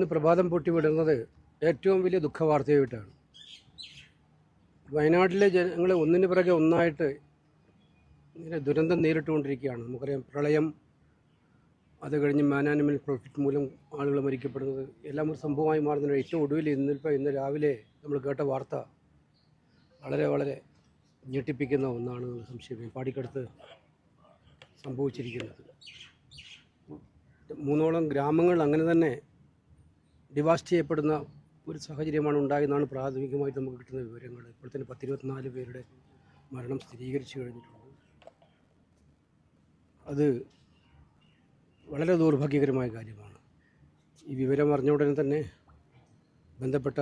ഇന്ന് പ്രഭാതം പൊട്ടിവിടുന്നത് ഏറ്റവും വലിയ ദുഃഖവാർത്തയായിട്ടാണ്. വയനാട്ടിലെ ജനങ്ങൾ ഒന്നിന് പിറകെ ഒന്നായിട്ട് ഇങ്ങനെ ദുരന്തം നേരിട്ടുകൊണ്ടിരിക്കുകയാണ്. നമുക്കറിയാം, പ്രളയം, അത് കഴിഞ്ഞ് മാനാനിമൽ പ്രോഫിറ്റ് മൂലം ആളുകൾ മരിക്കപ്പെടുന്നത് എല്ലാം ഒരു സംഭവമായി മാറുന്നതിന് ഏറ്റവും ഒടുവിൽ ഇന്ന് രാവിലെ നമ്മൾ കേട്ട വാർത്ത വളരെ വളരെ ഞെട്ടിപ്പിക്കുന്ന ഒന്നാണ്. സംശയം പാടിക്കടുത്ത് സംഭവിച്ചിരിക്കുന്നത്. 3ഓളം ഗ്രാമങ്ങൾ അങ്ങനെ തന്നെ ഡിവാസ്റ്റ് ചെയ്യപ്പെടുന്ന ഒരു സാഹചര്യമാണ് ഉണ്ടായെന്നാണ് പ്രാഥമികമായിട്ട് നമുക്ക് കിട്ടുന്ന വിവരങ്ങൾ. ഇപ്പോൾ തന്നെ 10-24 പേരുടെ മരണം സ്ഥിരീകരിച്ചു കഴിഞ്ഞിട്ടുണ്ട്. അത് വളരെ ദൗർഭാഗ്യകരമായ കാര്യമാണ്. ഈ വിവരം അറിഞ്ഞ ഉടനെ തന്നെ ബന്ധപ്പെട്ട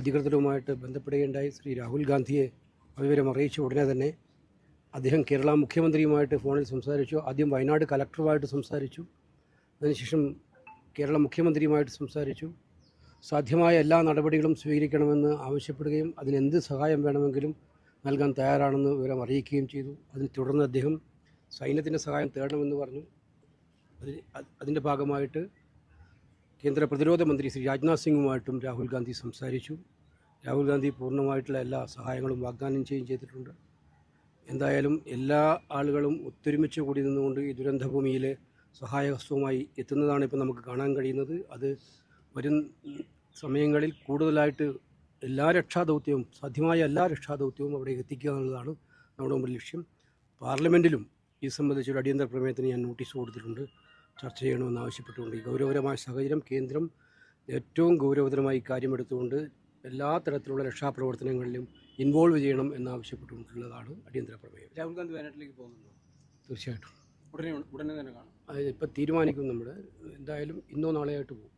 അധികൃതരുമായിട്ട് ബന്ധപ്പെടുകയുണ്ടായി. ശ്രീ രാഹുൽ ഗാന്ധിയെ വിവരം അറിയിച്ച ഉടനെ തന്നെ അദ്ദേഹം കേരള മുഖ്യമന്ത്രിയുമായിട്ട് ഫോണിൽ സംസാരിച്ചു. ആദ്യം വയനാട് കലക്ടറുമായിട്ട് സംസാരിച്ചു. അതിനുശേഷം കേരള മുഖ്യമന്ത്രിയുമായിട്ട് സംസാരിച്ചു. സാധ്യമായ എല്ലാ നടപടികളും സ്വീകരിക്കണമെന്ന് ആവശ്യപ്പെടുകയും അതിനെന്ത് സഹായം വേണമെങ്കിലും നൽകാൻ തയ്യാറാണെന്ന് വിവരം അറിയിക്കുകയും ചെയ്തു. അതിനെ തുടർന്ന് അദ്ദേഹം സൈന്യത്തിൻ്റെ സഹായം തേടണമെന്ന് പറഞ്ഞു. അതിൻ്റെ ഭാഗമായിട്ട് കേന്ദ്ര പ്രതിരോധ മന്ത്രി ശ്രീ രാജ്നാഥ് സിംഗുമായിട്ടും രാഹുൽ ഗാന്ധി സംസാരിച്ചു. രാഹുൽ ഗാന്ധി പൂർണ്ണമായിട്ടുള്ള എല്ലാ സഹായങ്ങളും വാഗ്ദാനം ചെയ്യുകയും ചെയ്തിട്ടുണ്ട്. എന്തായാലും എല്ലാ ആളുകളും ഒത്തൊരുമിച്ച് കൂടി നിന്നുകൊണ്ട് ഈ ദുരന്തഭൂമിയിൽ സഹായഹസ്തവുമായി എത്തുന്നതാണ് ഇപ്പോൾ നമുക്ക് കാണാൻ കഴിയുന്നത്. അത് വരും സമയങ്ങളിൽ കൂടുതലായിട്ട് എല്ലാ രക്ഷാദൗത്യവും, സാധ്യമായ എല്ലാ രക്ഷാദൗത്യവും അവിടെ എത്തിക്കുക എന്നുള്ളതാണ് നമ്മുടെ മുമ്പിൽ ലക്ഷ്യം. പാർലമെൻറ്റിലും ഈ സംബന്ധിച്ചൊരു അടിയന്തര പ്രമേയത്തിന് ഞാൻ നോട്ടീസ് കൊടുത്തിട്ടുണ്ട്. ചർച്ച ചെയ്യണമെന്ന് ആവശ്യപ്പെട്ടുകൊണ്ട് ഈ ഗൗരവകരമായ സാഹചര്യം കേന്ദ്രം ഏറ്റവും ഗൗരവതരമായി കാര്യമെടുത്തുകൊണ്ട് എല്ലാ തരത്തിലുള്ള രക്ഷാപ്രവർത്തനങ്ങളിലും ഇൻവോൾവ് ചെയ്യണം എന്നാവശ്യപ്പെട്ടുകൊണ്ടുള്ളതാണ് അടിയന്തര പ്രമേയം. രാഹുൽ ഗാന്ധി വയനാട്ടിലേക്ക് പോകുന്നുണ്ടോ? തീർച്ചയായിട്ടും ഉടനെ തന്നെ കാണും. അത് ഇപ്പം തീരുമാനിക്കും. നമ്മൾ എന്തായാലും ഇന്നോ നാളെയായിട്ട് പോകും.